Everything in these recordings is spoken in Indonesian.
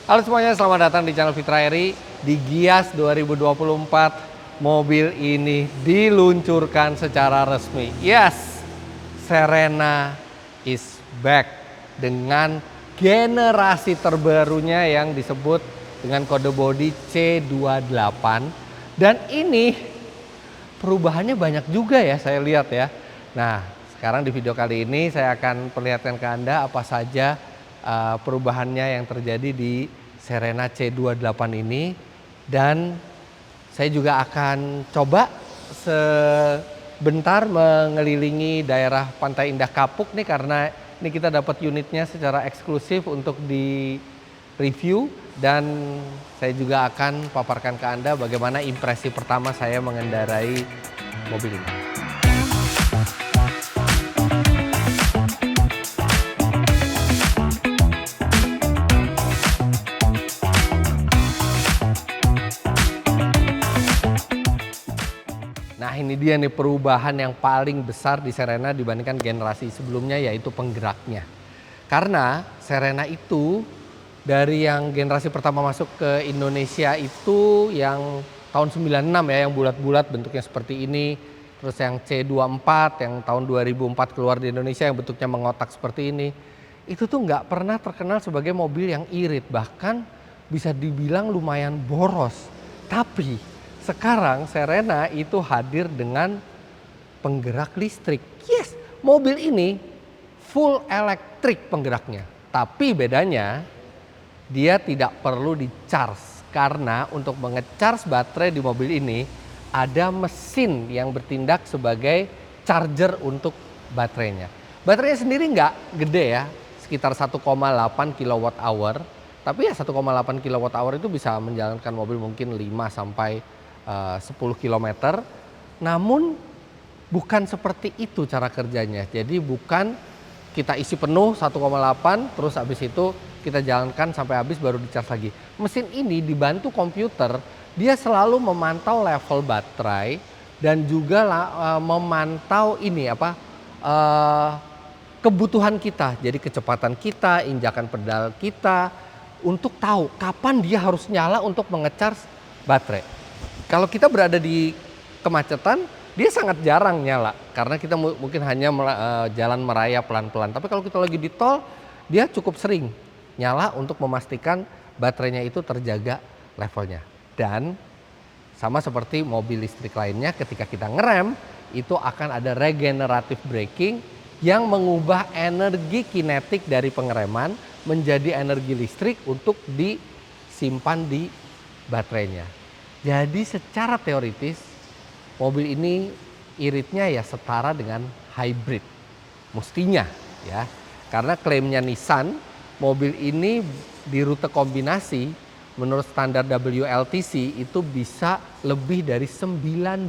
Halo semuanya, selamat datang di channel Fitra Eri. Di Gias 2024, mobil ini diluncurkan secara resmi. Yes, Serena is back dengan generasi terbarunya yang disebut dengan kode bodi C28. Dan ini perubahannya banyak juga ya, saya lihat ya. Nah, sekarang di video kali ini saya akan perlihatkan ke Anda apa saja perubahannya yang terjadi di Serena C28 ini, dan saya juga akan coba sebentar mengelilingi daerah Pantai Indah Kapuk nih, karena ini kita dapat unitnya secara eksklusif untuk di review, dan saya juga akan paparkan ke Anda bagaimana impresi pertama saya mengendarai mobil ini. Nah, ini dia nih perubahan yang paling besar di Serena dibandingkan generasi sebelumnya, yaitu penggeraknya. Karena Serena itu dari yang generasi pertama masuk ke Indonesia itu yang tahun 96 ya, yang bulat-bulat bentuknya seperti ini. Terus yang C24 yang tahun 2004 keluar di Indonesia yang bentuknya mengotak seperti ini. Itu tuh nggak pernah terkenal sebagai mobil yang irit, bahkan bisa dibilang lumayan boros. Tapi sekarang Serena itu hadir dengan penggerak listrik. Yes, mobil ini full elektrik penggeraknya. Tapi bedanya dia tidak perlu di-charge, karena untuk menge-charge baterai di mobil ini ada mesin yang bertindak sebagai charger untuk baterainya. Baterainya sendiri nggak gede ya, sekitar 1,8 kWh. Tapi ya 1,8 kWh itu bisa menjalankan mobil mungkin 5 sampai 10 km. Namun bukan seperti itu cara kerjanya. Jadi bukan kita isi penuh 1,8 terus habis itu kita jalankan sampai habis baru dicas lagi. Mesin ini dibantu komputer, dia selalu memantau level baterai dan juga memantau ini kebutuhan kita. Jadi kecepatan kita, injakan pedal kita, untuk tahu kapan dia harus nyala untuk menge-charge baterai. Kalau kita berada di kemacetan, dia sangat jarang nyala karena kita mungkin hanya jalan meraya pelan-pelan. Tapi kalau kita lagi di tol, dia cukup sering nyala untuk memastikan baterainya itu terjaga levelnya. Dan sama seperti mobil listrik lainnya, ketika kita ngerem, itu akan ada regenerative braking yang mengubah energi kinetik dari pengereman menjadi energi listrik untuk disimpan di baterainya. Jadi secara teoritis mobil ini iritnya ya setara dengan hybrid, mestinya ya. Karena klaimnya Nissan, mobil ini di rute kombinasi menurut standar WLTC itu bisa lebih dari 19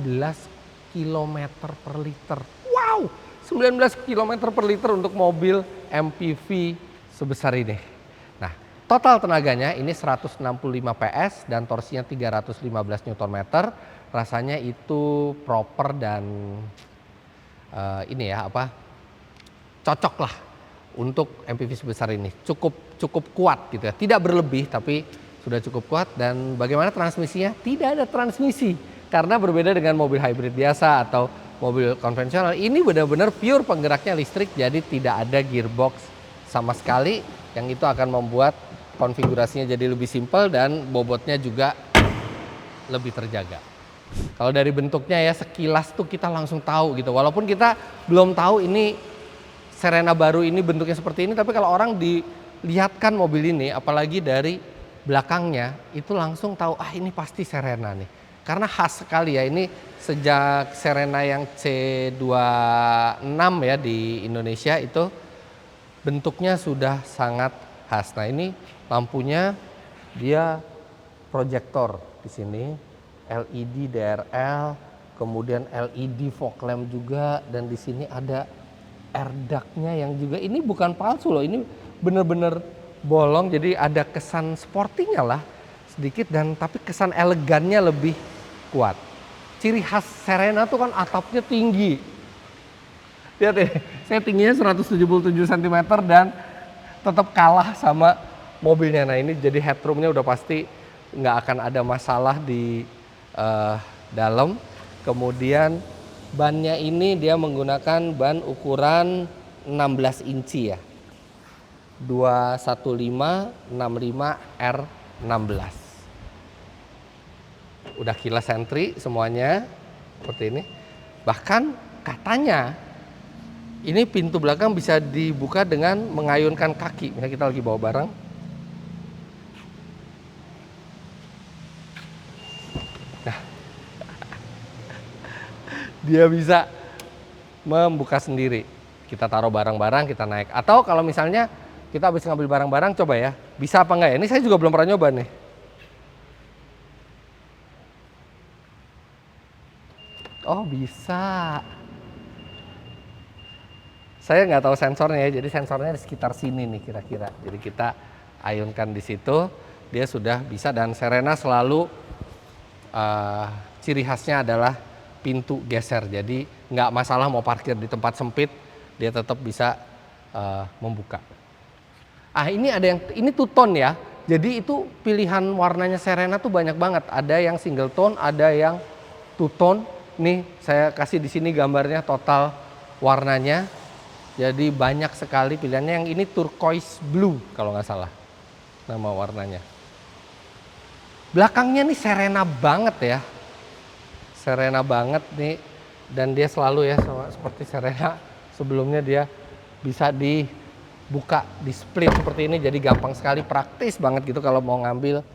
km per liter. Wow, 19 km per liter untuk mobil MPV sebesar ini. Total tenaganya ini 165 PS dan torsinya 315 Nm. Rasanya itu proper dan cocok lah untuk MPV sebesar ini. Cukup kuat gitu ya. Tidak berlebih tapi sudah cukup kuat. Dan bagaimana transmisinya? Tidak ada transmisi. Karena berbeda dengan mobil hybrid biasa atau mobil konvensional, ini benar-benar pure penggeraknya listrik, jadi tidak ada gearbox sama sekali, yang itu akan membuat konfigurasinya jadi lebih simpel dan bobotnya juga lebih terjaga. Kalau dari bentuknya ya sekilas tuh kita langsung tahu gitu. Walaupun kita belum tahu ini Serena baru ini bentuknya seperti ini, tapi kalau orang dilihatkan mobil ini apalagi dari belakangnya itu langsung tahu ini pasti Serena nih. Karena khas sekali ya, ini sejak Serena yang C26 ya di Indonesia itu bentuknya sudah sangat khas. Nah, ini lampunya dia proyektor di sini, LED DRL, kemudian LED fog lamp juga, dan di sini ada airbag-nya yang juga ini bukan palsu loh, ini bener-bener bolong, jadi ada kesan sportinya lah sedikit, dan tapi kesan elegannya lebih kuat. Ciri khas Serena tuh kan atapnya tinggi. Lihat deh, saya tingginya 177 cm dan tetap kalah sama mobilnya. Nah ini jadi headroomnya udah pasti nggak akan ada masalah di dalam. Kemudian bannya ini dia menggunakan ban ukuran 16 inci ya, 21565 R16. Udah keyless entry semuanya seperti ini. Bahkan katanya ini pintu belakang bisa dibuka dengan mengayunkan kaki. Misalnya kita lagi bawa barang. Nah, dia bisa membuka sendiri. Kita taruh barang-barang, kita naik. Atau kalau misalnya kita habis ngambil barang-barang, coba ya, bisa apa enggak ya? Ini saya juga belum pernah nyoba nih. Oh bisa. Saya nggak tahu sensornya ya, jadi sensornya di sekitar sini nih kira-kira. Jadi kita ayunkan di situ, dia sudah bisa. Dan Serena selalu ciri khasnya adalah pintu geser. Jadi nggak masalah mau parkir di tempat sempit, dia tetap bisa membuka. Ah ini ada yang, ini two tone ya. Jadi itu pilihan warnanya Serena tuh banyak banget. Ada yang single tone, ada yang two tone. Nih saya kasih di sini gambarnya total warnanya. Jadi banyak sekali pilihannya. Yang ini turquoise blue kalau nggak salah nama warnanya. Belakangnya nih Serena banget ya. Serena banget nih. Dan dia selalu ya seperti Serena sebelumnya, dia bisa dibuka, di split seperti ini. Jadi gampang sekali, praktis banget gitu kalau mau ngambil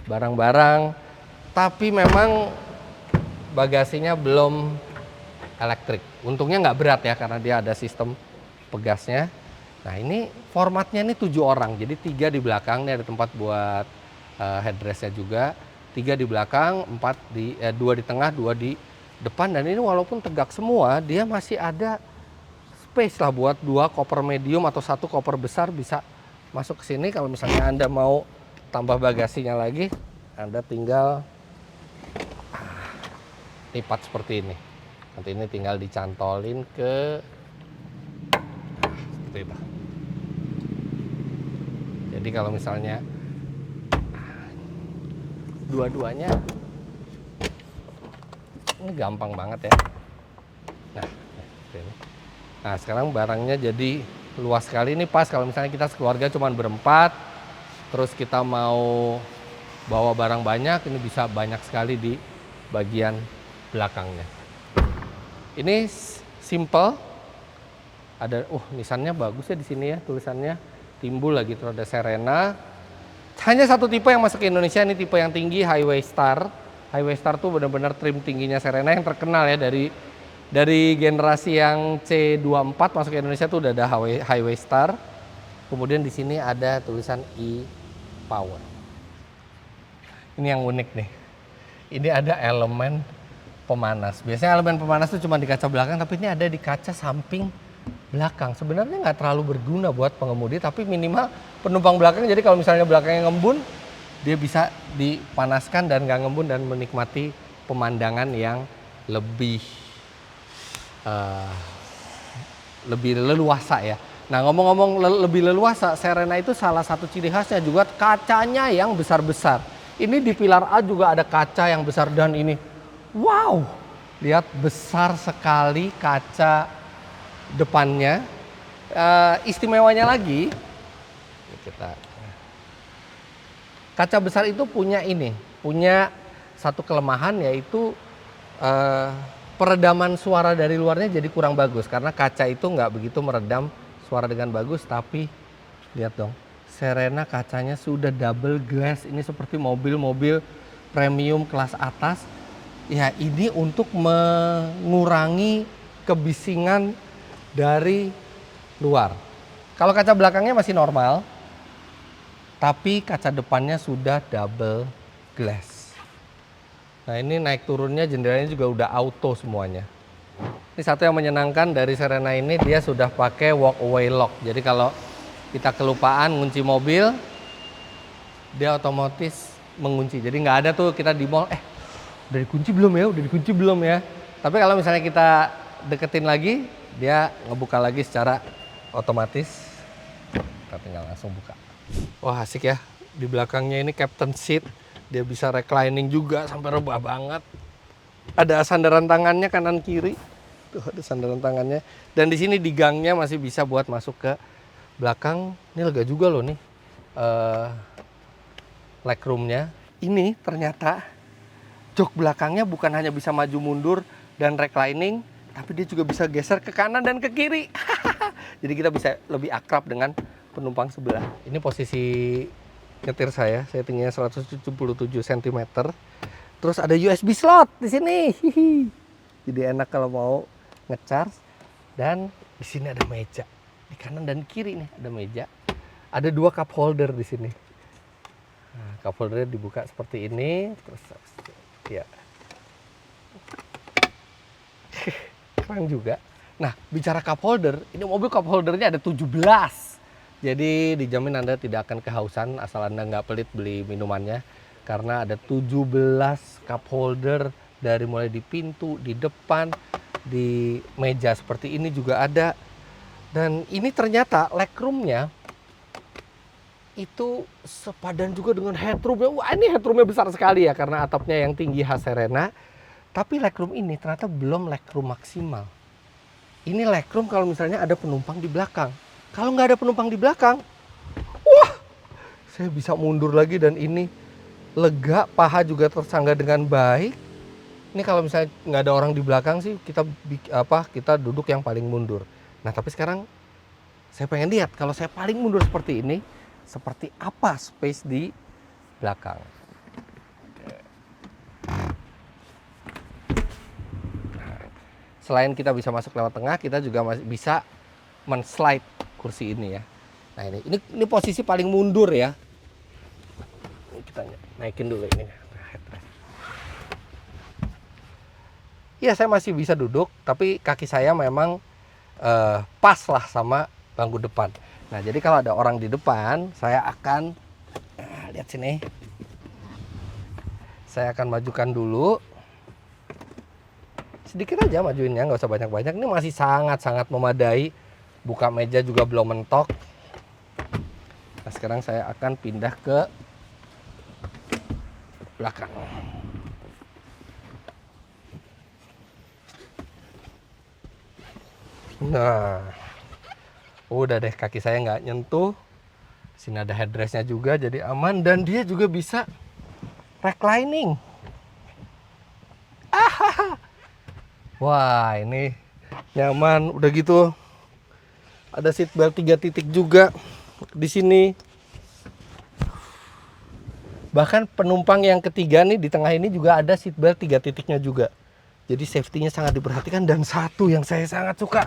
barang-barang. Tapi memang bagasinya belum elektrik. Untungnya nggak berat ya karena dia ada sistem pegasnya. Nah ini formatnya ini 7 orang, jadi 3 di belakang, ini ada tempat buat headrestnya juga, 3 di belakang, 2 di tengah, 2 di depan. Dan ini walaupun tegak semua, dia masih ada space lah buat 2 koper medium atau 1 koper besar bisa masuk ke sini. Kalau misalnya Anda mau tambah bagasinya lagi, Anda tinggal lipat seperti ini. Nanti ini tinggal dicantolin ke seperti itu. Jadi kalau misalnya dua-duanya, ini gampang banget ya. Nah, seperti ini. Nah sekarang barangnya jadi luas sekali. Ini pas kalau misalnya kita sekeluarga cuma berempat, terus kita mau bawa barang banyak, ini bisa banyak sekali di bagian belakangnya. Ini simple, ada nisannya bagus ya di sini ya, tulisannya timbul lagi, terus ada Serena. Hanya satu tipe yang masuk ke Indonesia, ini tipe yang tinggi, Highway Star. Highway Star tuh benar-benar trim tingginya Serena yang terkenal ya, dari generasi yang C24 masuk ke Indonesia tuh udah ada Highway Star. Kemudian di sini ada tulisan e-Power. Ini yang unik nih. Ini ada elemen pemanas. Biasanya elemen pemanas itu cuma di kaca belakang, tapi ini ada di kaca samping belakang. Sebenarnya nggak terlalu berguna buat pengemudi, tapi minimal penumpang belakang. Jadi kalau misalnya belakangnya ngembun, dia bisa dipanaskan dan nggak ngembun dan menikmati pemandangan yang lebih leluasa ya. Nah ngomong-ngomong lebih leluasa, Serena itu salah satu ciri khasnya juga kacanya yang besar-besar. Ini di pilar A juga ada kaca yang besar, dan ini wow, lihat besar sekali kaca depannya. Istimewanya lagi, kaca besar itu punya satu kelemahan, yaitu peredaman suara dari luarnya jadi kurang bagus karena kaca itu nggak begitu meredam suara dengan bagus. Tapi lihat dong, Serena kacanya sudah double glass. Ini seperti mobil-mobil premium kelas atas. Ya ini untuk mengurangi kebisingan dari luar. Kalau kaca belakangnya masih normal, tapi kaca depannya sudah double glass. Nah ini naik turunnya, jendelanya juga udah auto semuanya. Ini satu yang menyenangkan dari Serena ini, dia sudah pakai walk-away lock. Jadi kalau kita kelupaan ngunci mobil, dia otomatis mengunci. Jadi nggak ada tuh kita di mall, udah dikunci belum ya, udah dikunci belum ya. Tapi kalau misalnya kita deketin lagi, dia ngebuka lagi secara otomatis. Kita tinggal langsung buka. Wah asik ya, di belakangnya ini captain seat, dia bisa reclining juga sampai rebah banget. Ada sandaran tangannya kanan kiri, tuh ada sandaran tangannya. Dan di sini di gangnya masih bisa buat masuk ke belakang. Ini lega juga loh nih, legroomnya. Ini ternyata jok belakangnya bukan hanya bisa maju mundur dan reclining, tapi dia juga bisa geser ke kanan dan ke kiri. Jadi kita bisa lebih akrab dengan penumpang sebelah. Ini posisi nyetir saya tingginya 177 cm. Terus ada USB slot di sini. Jadi enak kalau mau ngecharge. Dan di sini ada meja. Di kanan dan kiri nih ada meja. Ada 2 cup holder di sini. Nah, cup holdernya dibuka seperti ini. Terus ya. Keren juga. Nah, bicara cup holder, ini mobil cup holdernya ada 17. Jadi dijamin Anda tidak akan kehausan asal Anda nggak pelit beli minumannya. Karena ada 17 cup holder dari mulai di pintu, di depan, di meja seperti ini juga ada. Dan ini ternyata legroomnya itu sepadan juga dengan headroomnya. Wah ini headroomnya besar sekali ya karena atapnya yang tinggi khas Serena. Tapi legroom ini ternyata belum legroom maksimal. Ini legroom kalau misalnya ada penumpang di belakang. Kalau nggak ada penumpang di belakang, wah, saya bisa mundur lagi dan ini lega, paha juga tersangga dengan baik. Ini kalau misalnya nggak ada orang di belakang sih, kita duduk yang paling mundur. Nah tapi sekarang saya pengen lihat kalau saya paling mundur seperti ini, seperti apa space di belakang. Selain kita bisa masuk lewat tengah, kita juga masih bisa men-slide kursi ini ya. Nah ini posisi paling mundur ya. Ini kita naikin dulu ini. Iya saya masih bisa duduk, tapi kaki saya memang pas lah sama bangku depan. Nah jadi kalau ada orang di depan, saya akan lihat sini. Saya akan majukan dulu. Sedikit aja majuinnya, nggak usah banyak-banyak. Ini masih sangat-sangat memadai. Buka meja juga belum mentok. Nah sekarang saya akan pindah ke belakang. Nah, udah deh kaki saya nggak nyentuh. Sini ada headrestnya juga jadi aman dan dia juga bisa reclining. Wah ini nyaman, udah gitu ada seat belt 3 titik juga di sini. Bahkan penumpang yang ketiga nih di tengah ini juga ada seat belt 3 titiknya juga. Jadi safety-nya sangat diperhatikan. Dan satu yang saya sangat suka,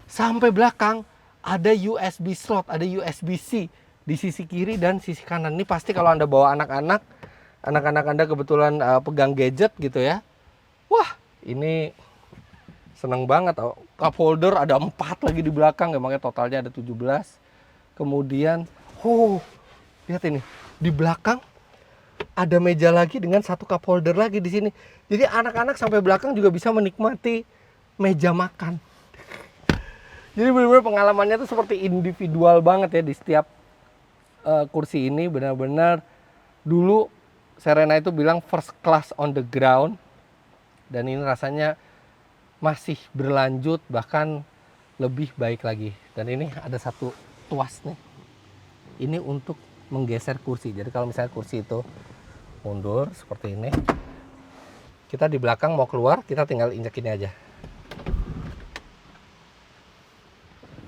sampai belakang ada USB slot, ada USB-C di sisi kiri dan sisi kanan. Ini pasti kalau Anda bawa anak-anak Anda kebetulan pegang gadget gitu ya. Wah ini seneng banget. Cup holder ada 4 lagi di belakang, emangnya totalnya ada 17. Kemudian, lihat ini di belakang ada meja lagi dengan 1 cup holder lagi di sini. Jadi anak-anak sampai belakang juga bisa menikmati meja makan. Jadi benar-benar pengalamannya tuh seperti individual banget ya di setiap kursi ini. Benar-benar dulu Serena itu bilang first class on the ground. Dan ini rasanya masih berlanjut, bahkan lebih baik lagi. Dan ini ada 1 tuas nih. Ini untuk menggeser kursi. Jadi kalau misalnya kursi itu mundur seperti ini, kita di belakang mau keluar, kita tinggal injek ini aja.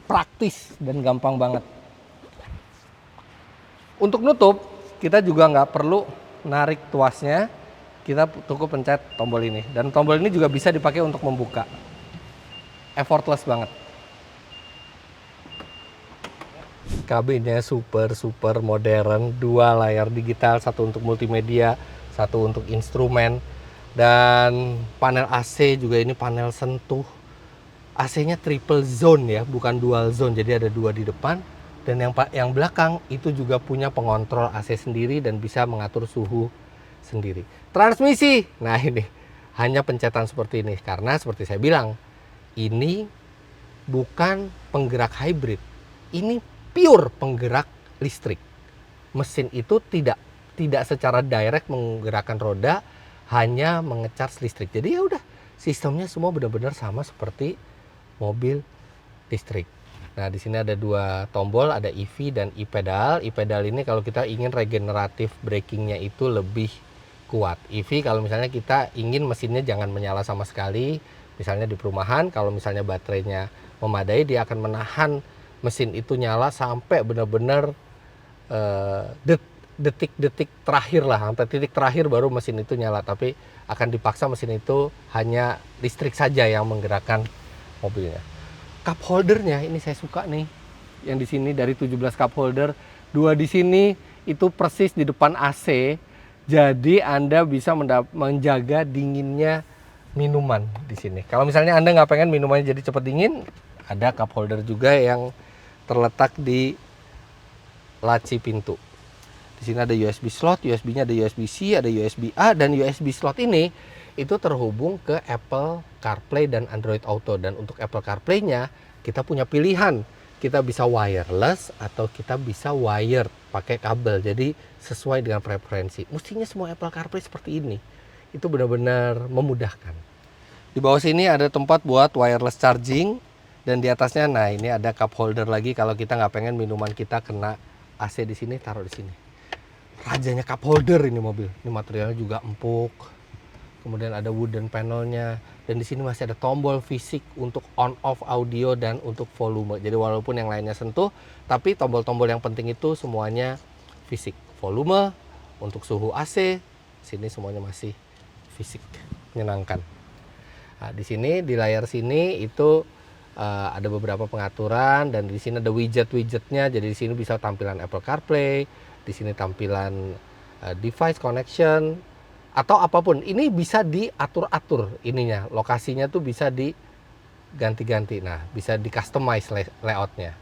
Praktis dan gampang banget. Untuk nutup, kita juga nggak perlu narik tuasnya. Kita cukup pencet tombol ini. Dan tombol ini juga bisa dipakai untuk membuka. Effortless banget. Kabinnya super modern. 2 layar digital, 1 untuk multimedia, 1 untuk instrumen. Dan panel AC juga ini panel sentuh. AC-nya triple zone ya, bukan dual zone. Jadi ada 2 di depan. Dan yang belakang itu juga punya pengontrol AC sendiri dan bisa mengatur suhu sendiri. Transmisi, nah ini hanya pencetan seperti ini karena seperti saya bilang ini bukan penggerak hybrid, ini pure penggerak listrik. mesin itu tidak secara direct menggerakkan roda, hanya mengecharge listrik. Jadi ya udah, sistemnya semua benar-benar sama seperti mobil listrik. Nah, di sini ada 2 tombol, ada EV dan e-pedal. E-pedal ini kalau kita ingin regeneratif brakingnya itu lebih kuat. EV kalau misalnya kita ingin mesinnya jangan menyala sama sekali, misalnya di perumahan, kalau misalnya baterainya memadai, dia akan menahan mesin itu nyala sampai benar-benar detik-detik terakhir lah, sampai titik terakhir baru mesin itu nyala. Tapi akan dipaksa mesin itu hanya listrik saja yang menggerakkan mobilnya. Cup holdernya ini saya suka nih, yang di sini dari 17 cup holder, 2 di sini itu persis di depan AC, jadi Anda bisa menjaga dinginnya minuman di sini. Kalau misalnya Anda nggak pengen minumannya jadi cepat dingin, ada cup holder juga yang terletak di laci pintu. Di sini ada USB slot, USB-nya ada USB-C, ada USB-A, dan USB slot ini itu terhubung ke Apple CarPlay dan Android Auto. Dan untuk Apple CarPlay-nya kita punya pilihan, kita bisa wireless atau kita bisa wired pakai kabel. Jadi sesuai dengan preferensi. Mestinya semua Apple CarPlay seperti ini. Itu benar-benar memudahkan. Di bawah sini ada tempat buat wireless charging, dan di atasnya, nah ini ada cup holder lagi kalau kita nggak pengen minuman kita kena AC di sini, taruh di sini. Rajanya cup holder ini mobil. Ini materialnya juga empuk. Kemudian ada wooden panelnya, dan di sini masih ada tombol fisik untuk on off audio dan untuk volume. Jadi walaupun yang lainnya sentuh, tapi tombol-tombol yang penting itu semuanya fisik. Volume, untuk suhu AC, sini semuanya masih fisik, menyenangkan. Nah, di sini di layar sini itu ada beberapa pengaturan, dan di sini ada widget-widgetnya. Jadi di sini bisa tampilan Apple CarPlay, di sini tampilan device connection, atau apapun. Ini bisa diatur-atur ininya, lokasinya tuh bisa diganti-ganti. Nah, bisa di customize layoutnya,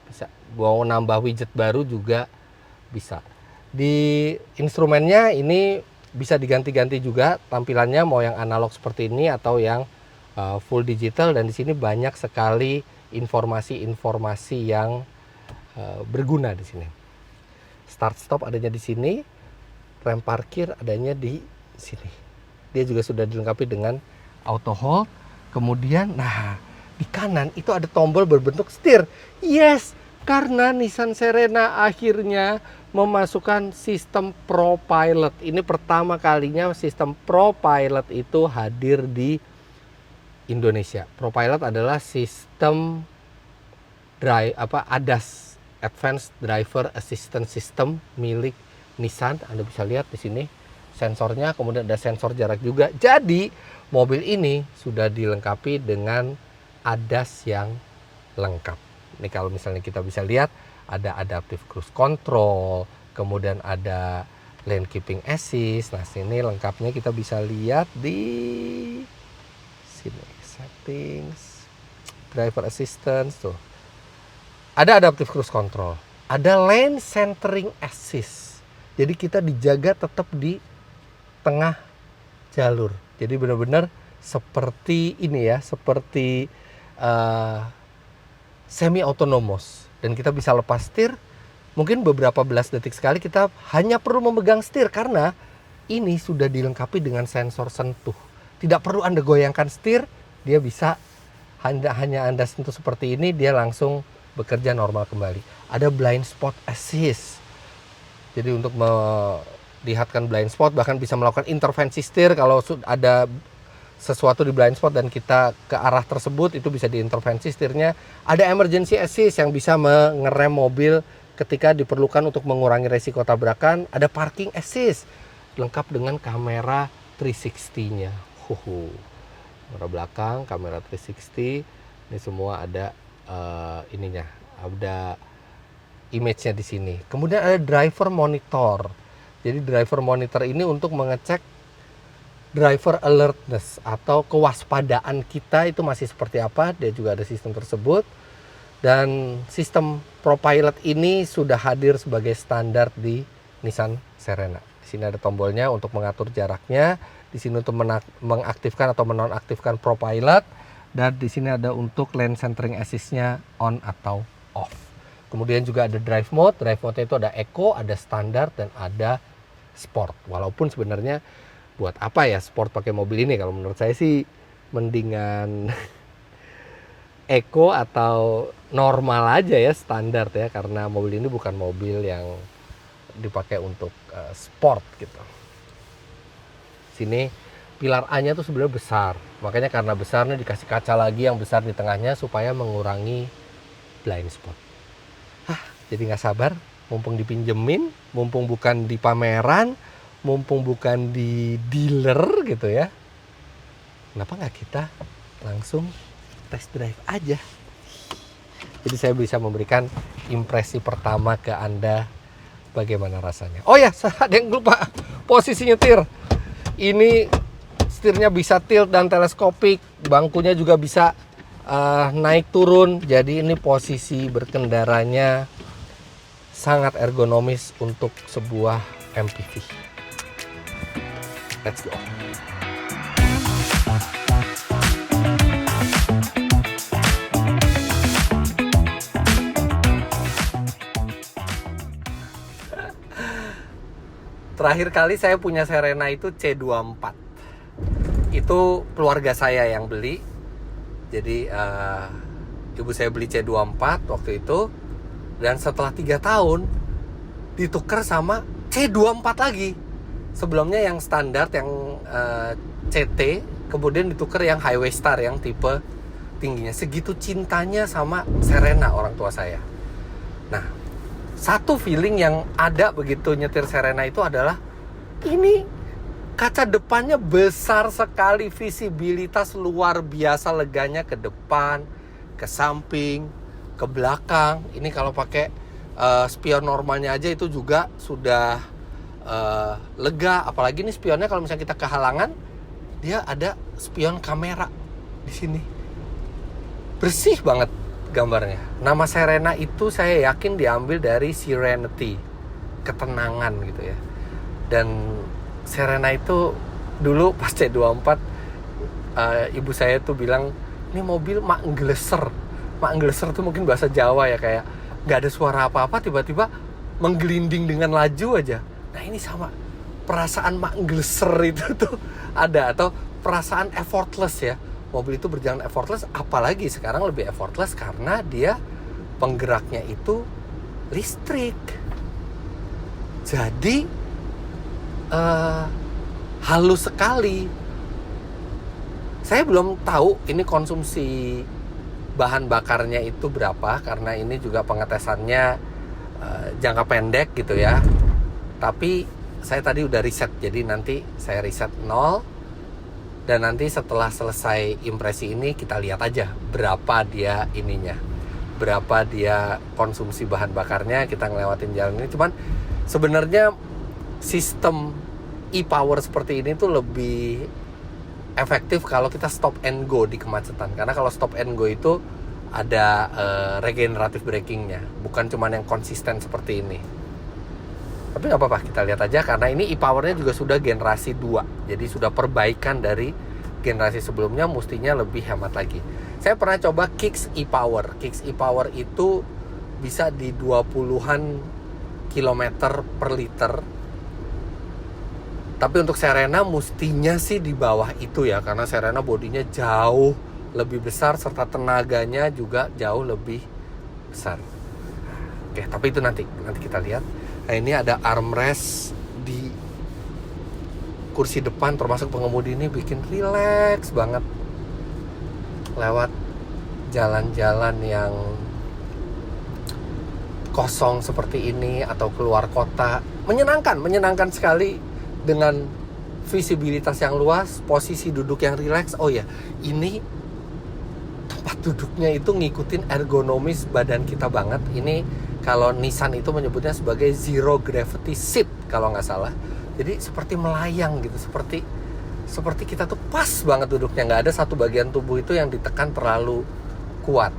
bisa mau nambah widget baru juga bisa. Di instrumennya ini bisa diganti-ganti juga tampilannya, mau yang analog seperti ini atau yang full digital. Dan di sini banyak sekali informasi-informasi yang berguna di sini. Start stop adanya di sini, rem parkir adanya di sini. Dia juga sudah dilengkapi dengan auto hold. Kemudian, nah di kanan itu ada tombol berbentuk setir. Yes, karena Nissan Serena akhirnya memasukkan sistem ProPilot. Ini pertama kalinya sistem ProPilot itu hadir di Indonesia. ProPilot adalah sistem ADAS, Advanced Driver Assistance System, milik Nissan. Anda bisa lihat di sini sensornya, kemudian ada sensor jarak juga. Jadi mobil ini sudah dilengkapi dengan ADAS yang lengkap. Ini kalau misalnya kita bisa lihat, ada adaptive cruise control, kemudian ada lane keeping assist. Nah, sini lengkapnya kita bisa lihat di sini, settings, driver assistance tuh. Ada adaptive cruise control, ada lane centering assist. Jadi kita dijaga tetap di tengah jalur. Jadi benar-benar seperti ini ya, seperti semi autonomous. Dan kita bisa lepas setir, mungkin beberapa belas detik sekali kita hanya perlu memegang setir, karena ini sudah dilengkapi dengan sensor sentuh. Tidak perlu Anda goyangkan setir, dia bisa hanya Anda sentuh seperti ini, dia langsung bekerja normal kembali. Ada blind spot assist. Jadi untuk melihatkan blind spot, bahkan bisa melakukan intervensi setir kalau ada sesuatu di blind spot dan kita ke arah tersebut, itu bisa diintervensi setirnya. Ada emergency assist yang bisa mengerem mobil ketika diperlukan untuk mengurangi resiko tabrakan. Ada parking assist lengkap dengan kamera 360-nya. Kamera belakang, kamera 360, ini semua ada ininya, ada image-nya di sini. Kemudian ada driver monitor. Jadi driver monitor ini untuk mengecek driver alertness atau kewaspadaan kita itu masih seperti apa. Dia juga ada sistem tersebut. Dan sistem ProPilot ini sudah hadir sebagai standar di Nissan Serena. Di sini ada tombolnya untuk mengatur jaraknya, di sini untuk mengaktifkan atau menonaktifkan ProPilot, dan di sini ada untuk lane centering assist-nya on atau off. Kemudian juga ada drive mode. Drive mode itu ada eco, ada standar, dan ada sport. Walaupun sebenarnya buat apa ya sport pakai mobil ini? Kalau menurut saya sih mendingan eco atau normal aja ya, standar ya, karena mobil ini bukan mobil yang dipakai untuk sport gitu. Sini pilar A-nya tuh sebenarnya besar, makanya karena besarnya dikasih kaca lagi yang besar di tengahnya supaya mengurangi blind spot. Jadi nggak sabar, mumpung dipinjemin, mumpung bukan di pameran, mumpung bukan di dealer gitu ya. Kenapa nggak kita langsung test drive aja? Jadi saya bisa memberikan impresi pertama ke Anda bagaimana rasanya. Oh ya, ada yang lupa posisi nyetir. Ini setirnya bisa tilt dan teleskopik, bangkunya juga bisa naik turun. Jadi ini posisi berkendaranya sangat ergonomis untuk sebuah MPV. Let's go. Terakhir kali saya punya Serena itu C24. Itu keluarga saya yang beli. Jadi ibu saya beli C24 waktu itu. Dan setelah 3 tahun ditukar sama C24 lagi. Sebelumnya yang standar, yang CT. Kemudian ditukar yang Highway Star, yang tipe tingginya. Segitu cintanya sama Serena orang tua saya. Nah, satu feeling yang ada begitu nyetir Serena itu adalah ini kaca depannya besar sekali, visibilitas luar biasa, leganya ke depan, ke samping, ke belakang. Ini kalau pakai spion normalnya aja itu juga sudah lega. Apalagi ini spionnya kalau misalnya kita kehalangan, dia ada spion kamera di sini. Bersih banget gambarnya. Nama Serena itu saya yakin diambil dari serenity, ketenangan gitu ya. Dan Serena itu dulu pas C24 ibu saya tuh bilang, ini mobil mak ngleser. Mak ngleser tuh mungkin bahasa Jawa ya, kayak nggak ada suara apa-apa tiba-tiba menggelinding dengan laju aja. Nah ini sama, perasaan mak ngleser itu tuh ada, atau perasaan effortless ya. Mobil itu berjalan effortless, apalagi sekarang lebih effortless karena dia penggeraknya itu listrik. Jadi halus sekali. Saya belum tahu ini konsumsi bahan bakarnya itu berapa, karena ini juga pengetesannya jangka pendek gitu ya. Tapi saya tadi udah riset, jadi nanti saya riset 0. Dan nanti setelah selesai impresi ini kita lihat aja berapa dia ininya, berapa dia konsumsi bahan bakarnya, kita ngelewatin jalan ini. Cuman sebenarnya sistem e-power seperti ini tuh lebih efektif kalau kita stop and go di kemacetan. Karena kalau stop and go itu ada regenerative brakingnya, bukan cuman yang konsisten seperti ini. Tapi nggak apa-apa, kita lihat aja karena ini e-powernya juga sudah generasi 2. Jadi sudah perbaikan dari generasi sebelumnya, mestinya lebih hemat lagi. Saya pernah coba Kicks e-power. Kicks e-power itu bisa di 20-an kilometer per liter. Tapi untuk Serena mestinya sih di bawah itu ya, karena Serena bodinya jauh lebih besar serta tenaganya juga jauh lebih besar. Oke, tapi itu nanti kita lihat. Nah ini ada armrest di kursi depan, termasuk pengemudi ini bikin rileks banget lewat jalan-jalan yang kosong seperti ini atau keluar kota. Menyenangkan sekali dengan visibilitas yang luas, posisi duduk yang rileks. Oh ya, ini tempat duduknya itu ngikutin ergonomis badan kita banget. Ini kalau Nissan itu menyebutnya sebagai zero gravity seat kalau nggak salah. Jadi seperti melayang gitu, seperti kita tuh pas banget duduknya, nggak ada satu bagian tubuh itu yang ditekan terlalu kuat.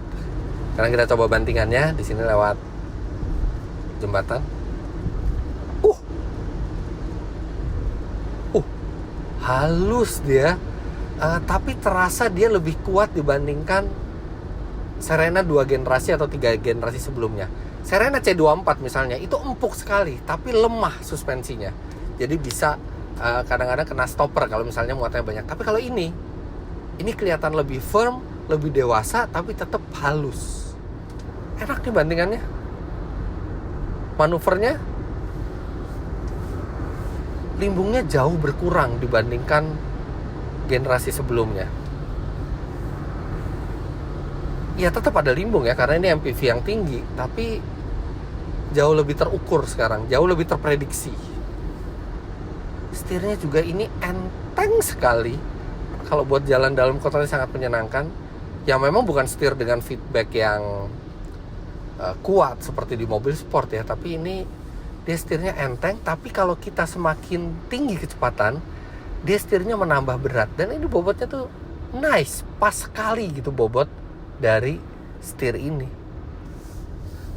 Sekarang kita coba bantingannya di sini lewat jembatan. Halus dia, tapi terasa dia lebih kuat dibandingkan Serena 2 generasi atau 3 generasi sebelumnya. Serena C24 misalnya itu empuk sekali tapi lemah suspensinya, jadi bisa kadang-kadang kena stopper kalau misalnya muatannya banyak. Tapi kalau ini kelihatan lebih firm, lebih dewasa tapi tetap halus. Enak nih bandingannya. Manuvernya, limbungnya jauh berkurang dibandingkan generasi sebelumnya. Ya tetap ada limbung ya karena ini MPV yang tinggi, tapi jauh lebih terukur sekarang, jauh lebih terprediksi. Setirnya juga ini enteng sekali. Kalau buat jalan dalam kota ini sangat menyenangkan. Ya memang bukan setir dengan feedback yang kuat seperti di mobil sport ya, tapi ini dia setirnya enteng. Tapi kalau kita semakin tinggi kecepatan, dia setirnya menambah berat. Dan ini bobotnya tuh nice, pas sekali gitu bobot dari setir ini.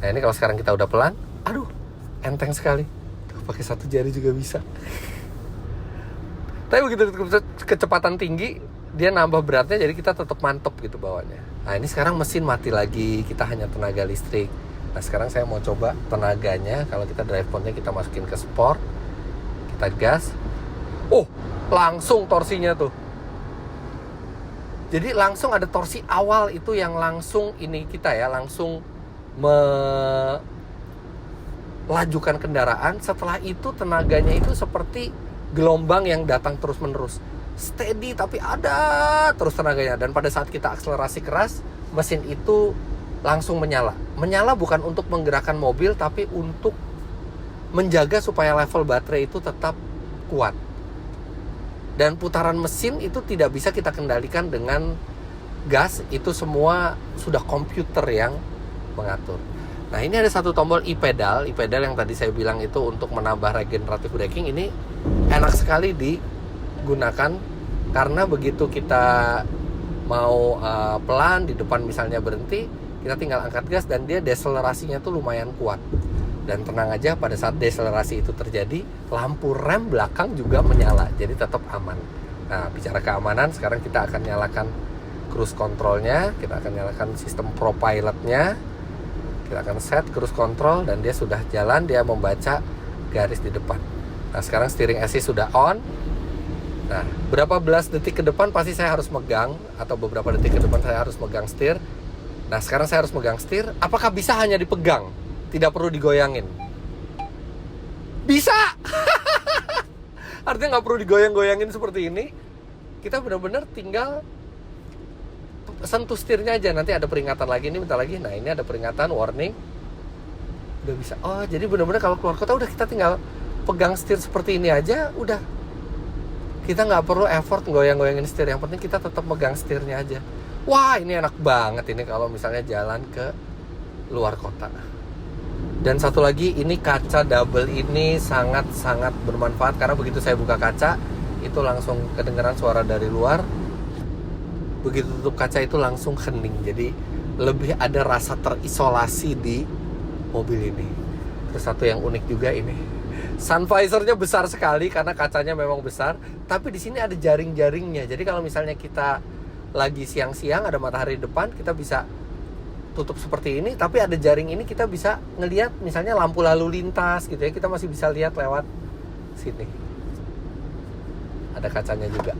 Nah ini kalau sekarang kita udah pelan, aduh enteng sekali. Tuh, pakai satu jari juga bisa. Tapi begitu kecepatan tinggi, dia nambah beratnya, jadi kita tetap mantep gitu bawanya. Nah ini sekarang mesin mati lagi, kita hanya tenaga listrik. Nah sekarang saya mau coba tenaganya. Kalau kita drive mode-nya kita masukin ke sport, kita gas. Oh, langsung torsinya tuh. Jadi langsung ada torsi awal itu yang langsung ini kita ya, langsung melajukan kendaraan. Setelah itu tenaganya itu seperti gelombang yang datang terus menerus, steady tapi ada terus tenaganya. Dan pada saat kita akselerasi keras, mesin itu langsung menyala bukan untuk menggerakkan mobil, tapi untuk menjaga supaya level baterai itu tetap kuat. Dan putaran mesin itu tidak bisa kita kendalikan dengan gas, itu semua sudah komputer yang mengatur. Nah ini ada satu tombol e-pedal yang tadi saya bilang itu untuk menambah regenerative braking. Ini enak sekali digunakan karena begitu kita mau pelan di depan misalnya berhenti, kita tinggal angkat gas dan dia deselerasinya tuh lumayan kuat. Dan tenang aja, pada saat deselerasi itu terjadi, lampu rem belakang juga menyala, jadi tetap aman. Nah bicara keamanan, sekarang kita akan nyalakan cruise controlnya, kita akan nyalakan sistem ProPilot-nya, kita akan set cruise control dan dia sudah jalan, dia membaca garis di depan. Nah sekarang steering assist sudah on. Nah berapa belas detik ke depan pasti saya harus megang, atau beberapa detik ke depan saya harus megang setir. Nah sekarang saya harus megang setir. Apakah bisa hanya dipegang, tidak perlu digoyangin? Bisa. Artinya nggak perlu digoyang-goyangin seperti ini. Kita benar-benar tinggal sentuh setirnya aja. Nanti ada peringatan lagi, ini bentar lagi. Nah ini ada peringatan, warning. Udah bisa. Oh jadi benar-benar kalau keluar kota udah kita tinggal pegang setir seperti ini aja, udah. Kita nggak perlu effort goyang-goyangin setir. Yang penting kita tetap megang setirnya aja. Wah ini enak banget ini kalau misalnya jalan ke luar kota. Dan satu lagi, ini kaca double ini sangat-sangat bermanfaat karena begitu saya buka kaca itu langsung kedengeran suara dari luar. Begitu tutup kaca itu langsung hening. Jadi lebih ada rasa terisolasi di mobil ini. Terus satu yang unik juga ini, sun visor-nya besar sekali karena kacanya memang besar, tapi di sini ada jaring-jaringnya. Jadi kalau misalnya kita lagi siang-siang ada matahari di depan, kita bisa tutup seperti ini, tapi ada jaring ini, kita bisa ngelihat misalnya lampu lalu lintas gitu ya, kita masih bisa lihat lewat sini. Ada kacanya juga.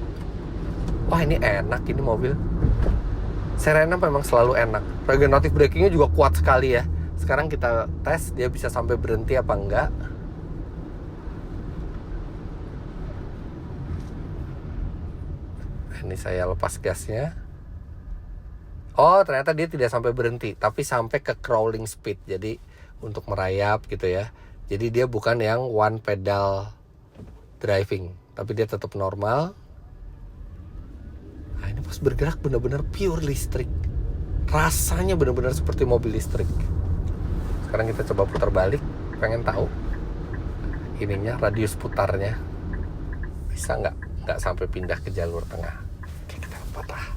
Wah ini enak ini mobil. Serena memang selalu enak. Regenerative brakingnya juga kuat sekali ya. Sekarang kita tes dia bisa sampai berhenti apa enggak. Ini saya lepas gasnya. Oh ternyata dia tidak sampai berhenti, tapi sampai ke crawling speed. Jadi untuk merayap gitu ya. Jadi dia bukan yang one pedal driving, tapi dia tetap normal. Nah ini pas bergerak benar-benar pure listrik. Rasanya benar-benar seperti mobil listrik. Sekarang kita coba putar balik. Pengen tahu ininya, radius putarnya bisa nggak sampai pindah ke jalur tengah. Oke kita patah.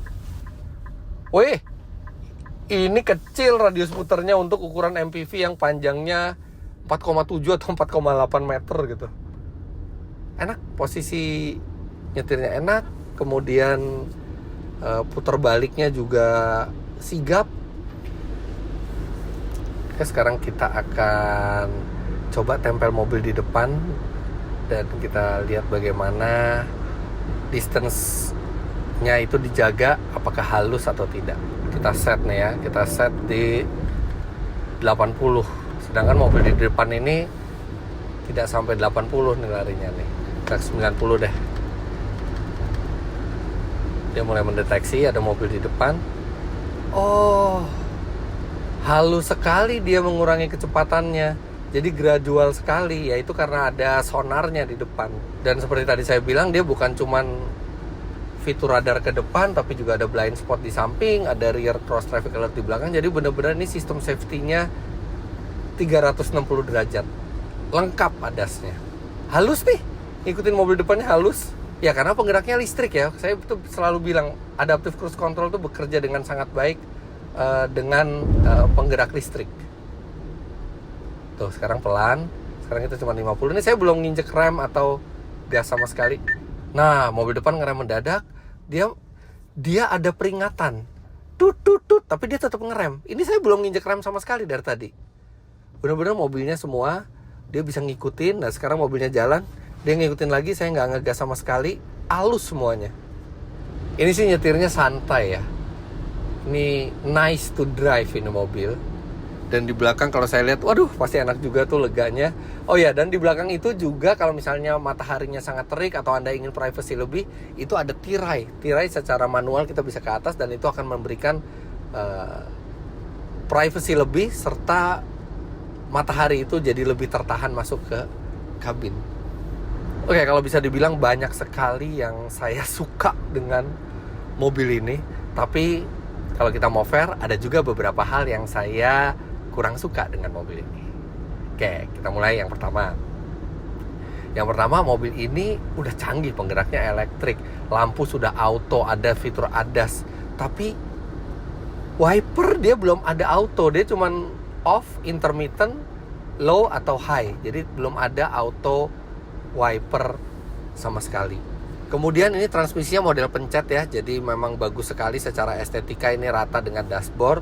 Wih, ini kecil radius putarnya untuk ukuran MPV yang panjangnya 4,7 atau 4,8 meter gitu. Enak, posisi nyetirnya enak, kemudian putar baliknya juga sigap. Oke, sekarang kita akan coba tempel mobil di depan dan kita lihat bagaimana distance-nya itu dijaga, apakah halus atau tidak. Kita set nih ya, kita set di 80. Sedangkan mobil di depan ini tidak sampai 80 nih larinya nih. Kita 90 deh. Dia mulai mendeteksi ada mobil di depan. Oh, halus sekali dia mengurangi kecepatannya. Jadi gradual sekali, yaitu karena ada sonarnya di depan. Dan seperti tadi saya bilang, dia bukan cuman fitur radar ke depan, tapi juga ada blind spot di samping, ada rear cross traffic alert di belakang. Jadi benar-benar ini sistem safety-nya 360 derajat. Lengkap ADAS-nya. Halus nih, ngikutin mobil depannya halus. Ya karena penggeraknya listrik ya. Saya tuh selalu bilang, adaptive cruise control tuh bekerja dengan sangat baik dengan penggerak listrik. Tuh sekarang pelan, sekarang itu cuma 50. Ini saya belum nginjek rem atau gas sama sekali. Nah, mobil depan ngerem mendadak, dia ada peringatan. Tut, tapi dia tetap ngerem. Ini saya belum nginjek rem sama sekali dari tadi. Benar-benar mobilnya semua, dia bisa ngikutin. Nah sekarang mobilnya jalan, dia ngikutin lagi, saya nggak ngegas sama sekali. Halus semuanya. Ini sih nyetirnya santai ya. Ini nice to drive ini mobil. Dan di belakang kalau saya lihat, waduh pasti enak juga tuh leganya. Oh ya, dan di belakang itu juga kalau misalnya mataharinya sangat terik atau Anda ingin privacy lebih, itu ada tirai. Tirai secara manual kita bisa ke atas dan itu akan memberikan privacy lebih, serta matahari itu jadi lebih tertahan masuk ke kabin. Oke, kalau bisa dibilang banyak sekali yang saya suka dengan mobil ini. Tapi kalau kita mau fair, ada juga beberapa hal yang saya kurang suka dengan mobil ini. Oke, kita mulai yang pertama. Yang pertama, mobil ini udah canggih, penggeraknya elektrik, lampu sudah auto, ada fitur ADAS. Tapi wiper dia belum ada auto, dia cuman off, intermittent, low atau high. Jadi belum ada auto wiper sama sekali. Kemudian ini transmisinya model pencet ya, jadi memang bagus sekali secara estetika, ini rata dengan dashboard.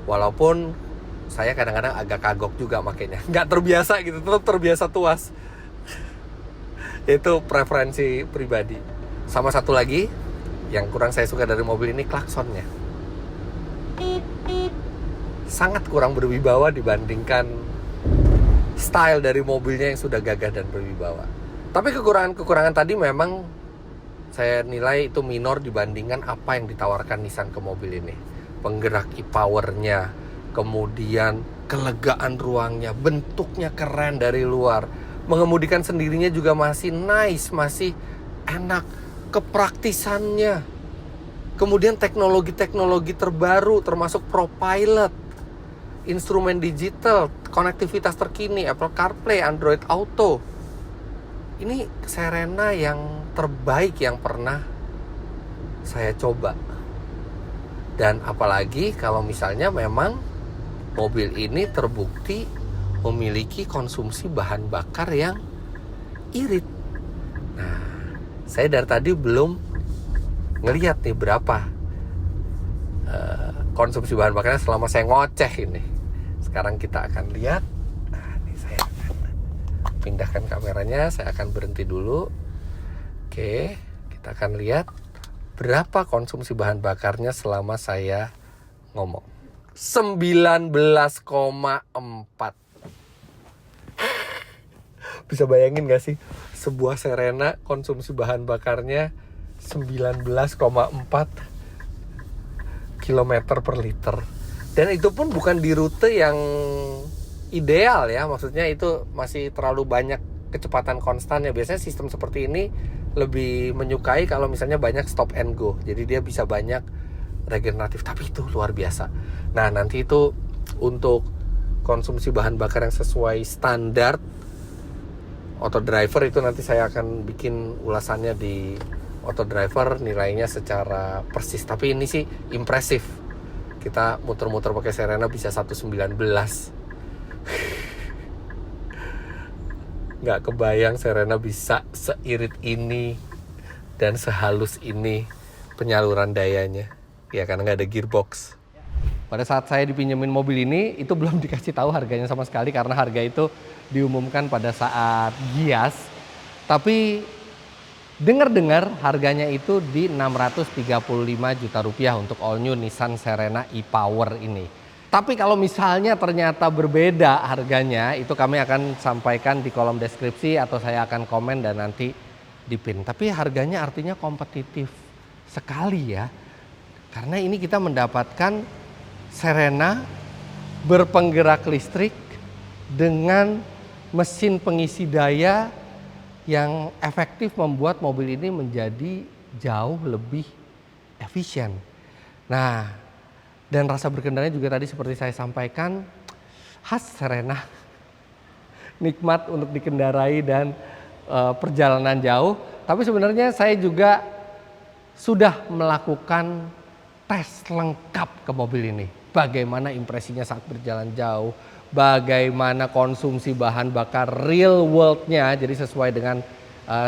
Walaupun saya kadang-kadang agak kagok juga makanya, nggak terbiasa gitu, tetap terbiasa tuas. Itu preferensi pribadi. Sama satu lagi yang kurang saya suka dari mobil ini, klaksonnya. Sangat kurang berwibawa dibandingkan style dari mobilnya yang sudah gagah dan berwibawa. Tapi kekurangan tadi memang saya nilai itu minor dibandingkan apa yang ditawarkan Nissan ke mobil ini. Penggerak e-powernya, kemudian kelegaan ruangnya, bentuknya keren dari luar, mengemudikan sendirinya juga masih nice, masih enak, kepraktisannya, kemudian teknologi-teknologi terbaru termasuk ProPilot, instrumen digital, konektivitas terkini, Apple CarPlay, Android Auto. Ini Serena yang terbaik yang pernah saya coba. Dan apalagi kalau misalnya memang mobil ini terbukti memiliki konsumsi bahan bakar yang irit. Nah, saya dari tadi belum ngelihat nih berapa konsumsi bahan bakarnya selama saya ngoceh ini. Sekarang kita akan lihat. Nah, ini saya akan pindahkan kameranya, saya akan berhenti dulu. Oke, kita akan lihat berapa konsumsi bahan bakarnya selama saya ngomong. 19,4. Bisa bayangin gak sih, sebuah Serena konsumsi bahan bakarnya 19,4 km per liter. Dan itu pun bukan di rute yang ideal ya, maksudnya itu masih terlalu banyak kecepatan konstannya. Biasanya sistem seperti ini lebih menyukai kalau misalnya banyak stop and go, jadi dia bisa banyak regeneratif. Tapi itu luar biasa. Nah, nanti itu untuk konsumsi bahan bakar yang sesuai standar auto driver, itu nanti saya akan bikin ulasannya di auto driver, nilainya secara persis. Tapi ini sih impresif, kita muter-muter pakai Serena bisa 119. Nggak kebayang Serena bisa seirit ini dan sehalus ini penyaluran dayanya. Ya karena nggak ada gearbox. Pada saat saya dipinjemin mobil ini, itu belum dikasih tahu harganya sama sekali karena harga itu diumumkan pada saat gias. Tapi dengar-dengar harganya itu di 635 juta rupiah untuk all new Nissan Serena e-Power ini. Tapi kalau misalnya ternyata berbeda harganya, itu kami akan sampaikan di kolom deskripsi atau saya akan komen dan nanti di pin. Tapi harganya artinya kompetitif sekali ya. Karena ini kita mendapatkan Serena berpenggerak listrik dengan mesin pengisi daya yang efektif membuat mobil ini menjadi jauh lebih efisien. Nah, dan rasa berkendaranya juga tadi seperti saya sampaikan khas Serena. Nikmat untuk dikendarai dan perjalanan jauh. Tapi sebenarnya saya juga sudah melakukan tes lengkap ke mobil ini. Bagaimana impresinya saat berjalan jauh, bagaimana konsumsi bahan bakar real world-nya, jadi sesuai dengan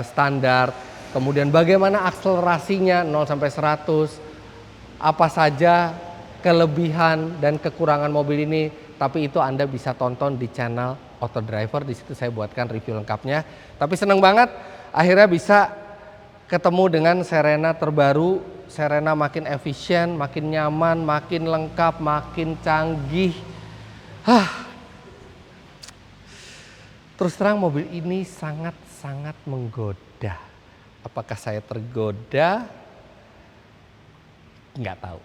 standar. Kemudian bagaimana akselerasinya 0 sampai 100, apa saja kelebihan dan kekurangan mobil ini. Tapi itu Anda bisa tonton di channel Auto Driver, di situ saya buatkan review lengkapnya. Tapi senang banget akhirnya bisa ketemu dengan Serena terbaru. Serena makin efisien, makin nyaman, makin lengkap, makin canggih. Terus terang mobil ini sangat-sangat menggoda. Apakah saya tergoda? Nggak tahu.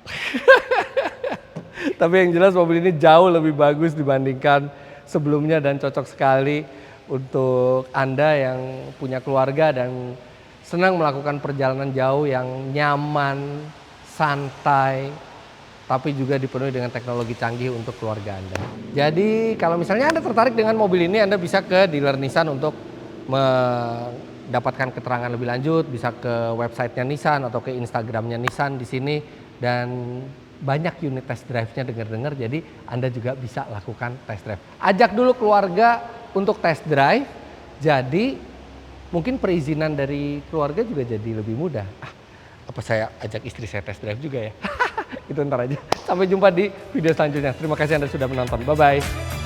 Tapi yang jelas mobil ini jauh lebih bagus dibandingkan sebelumnya dan cocok sekali untuk Anda yang punya keluarga dan senang melakukan perjalanan jauh yang nyaman, santai, tapi juga dipenuhi dengan teknologi canggih untuk keluarga Anda. Jadi kalau misalnya Anda tertarik dengan mobil ini, Anda bisa ke dealer Nissan untuk mendapatkan keterangan lebih lanjut, bisa ke websitenya Nissan atau ke Instagramnya Nissan di sini, dan banyak unit test drive-nya dengar-dengar, jadi Anda juga bisa lakukan test drive. Ajak dulu keluarga untuk test drive, jadi mungkin perizinan dari keluarga juga jadi lebih mudah. Apa saya ajak istri saya test drive juga ya? Itu ntar aja. Sampai jumpa di video selanjutnya. Terima kasih Anda sudah menonton. Bye-bye.